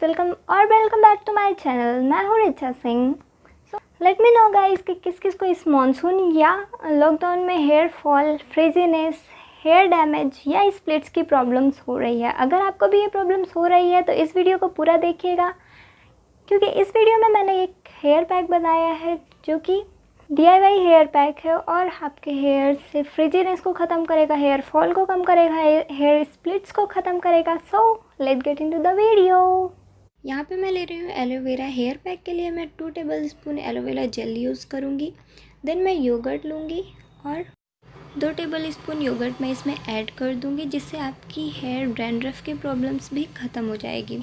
Welcome back to my channel. मैं हूँ Richa Singh. So let me know guys कि किस किस को इस मानसून या लॉकडाउन में hair fall, frizziness, hair damage या स्प्लिट्स की प्रॉब्लम्स हो रही है। अगर आपको भी ये प्रॉब्लम्स हो रही है तो इस वीडियो को पूरा देखिएगा, क्योंकि इस वीडियो में मैंने एक हेयर पैक बनाया है जो कि DIY हेयर पैक है और आपके हेयर से फ्रिजीनेस को ख़त्म करेगा, हेयर फॉल को कम करेगा, हेयर स्प्लिट्स को ख़त्म करेगा। So let's get into the video. यहाँ पे मैं ले रही हूँ एलोवेरा। हेयर पैक के लिए मैं 2 टेबलस्पून एलोवेरा जेल यूज़ करूँगी। देन मैं योगर्ट लूँगी और 2 टेबलस्पून योगर्ट मैं इसमें ऐड कर दूँगी, जिससे आपकी हेयर डैंड्रफ की प्रॉब्लम्स भी ख़त्म हो जाएगी।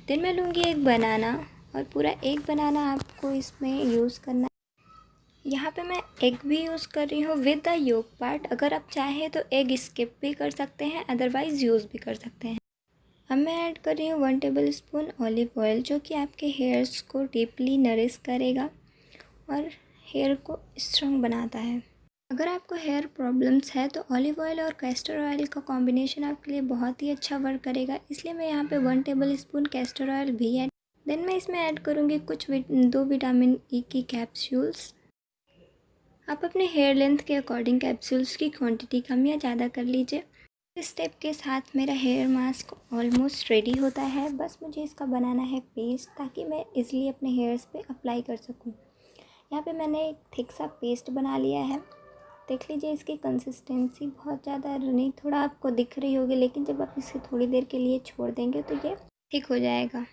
देन मैं लूँगी एक बनाना और पूरा एक बनाना आपको इसमें यूज़ करना है। यहाँ पे मैं एग भी यूज़ कर रही हूँ विद द योक पार्ट। अगर आप चाहें तो एग स्किप भी कर सकते हैं, अदरवाइज़ यूज़ भी कर सकते हैं। अब मैं ऐड कर रही हूँ 1 टेबलस्पून ऑलिव ऑयल, जो कि आपके हेयर्स को डीपली नरिश करेगा और हेयर को स्ट्रॉन्ग बनाता है। अगर आपको हेयर प्रॉब्लम्स है तो ऑलिव ऑयल और कैस्टर ऑयल का कॉम्बिनेशन आपके लिए बहुत ही अच्छा वर्क करेगा, इसलिए मैं यहाँ पे 1 टेबलस्पून कैस्टर ऑयल भी ऐड। देन मैं इसमें ऐड करूँगी 2 विटामिन ई की कैप्सूल्स। आप अपने हेयर लेंथ के अकॉर्डिंग कैप्सूल्स की क्वांटिटी कम या ज़्यादा कर लीजिए। इस स्टेप के साथ मेरा हेयर मास्क ऑलमोस्ट रेडी होता है। बस मुझे इसका बनाना है पेस्ट, ताकि मैं इजीली अपने हेयर्स पे अप्लाई कर सकूं। यहाँ पे मैंने एक थिक सा पेस्ट बना लिया है। देख लीजिए इसकी कंसिस्टेंसी बहुत ज़्यादा नहीं, थोड़ा आपको दिख रही होगी, लेकिन जब आप इसे थोड़ी देर के लिए छोड़ देंगे तो ये ठीक हो जाएगा।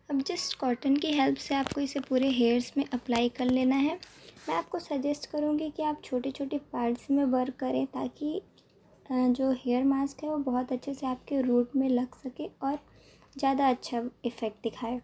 अब जस्ट कॉटन की हेल्प से आपको इसे पूरे हेयर्स में अप्लाई कर लेना है। मैं आपको सजेस्ट करूँगी कि आप छोटे छोटे पार्ट्स में वर्क करें, ताकि जो हेयर मास्क है वो बहुत अच्छे से आपके रूट में लग सके और ज़्यादा अच्छा इफ़ेक्ट दिखाए।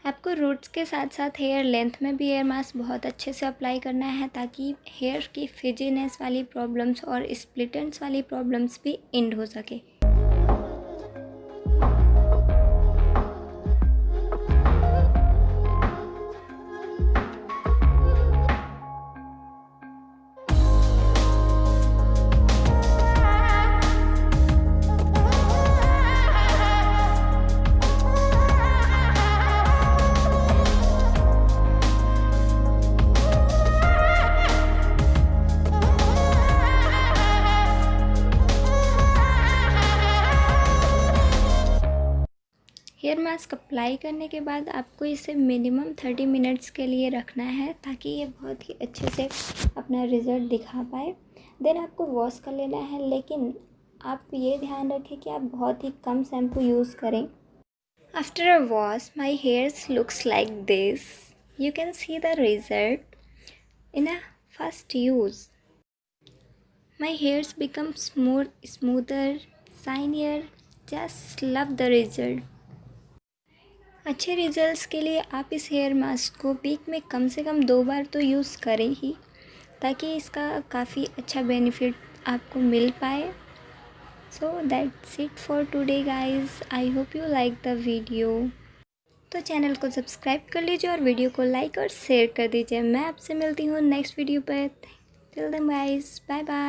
आपको रूट्स के साथ साथ हेयर लेंथ में भी हेयर मास्क बहुत अच्छे से अप्लाई करना है, ताकि हेयर की फ्रिजीनेस वाली प्रॉब्लम्स और स्प्लिटेंट्स वाली प्रॉब्लम्स भी एंड हो सके। हेयर मास्क अप्लाई करने के बाद आपको इसे मिनिमम 30 मिनट्स के लिए रखना है, ताकि ये बहुत ही अच्छे से अपना रिज़ल्ट दिखा पाए। देन आपको वॉश कर लेना है, लेकिन आप ये ध्यान रखें कि आप बहुत ही कम शैम्पू यूज़ करें। After a wash my hairs looks like this. You can see the result in a first use. My hairs become smoother, shinier. Just love the result. अच्छे रिजल्ट्स के लिए आप इस हेयर मास्क को week में कम से कम 2 बार तो यूज़ करें ही, ताकि इसका काफ़ी अच्छा बेनिफिट आपको मिल पाए। So that's it for today guys. I hope you like the video. तो चैनल को सब्सक्राइब कर लीजिए और वीडियो को लाइक और शेयर कर दीजिए। मैं आपसे मिलती हूँ नेक्स्ट वीडियो पर। Till then guys, bye bye.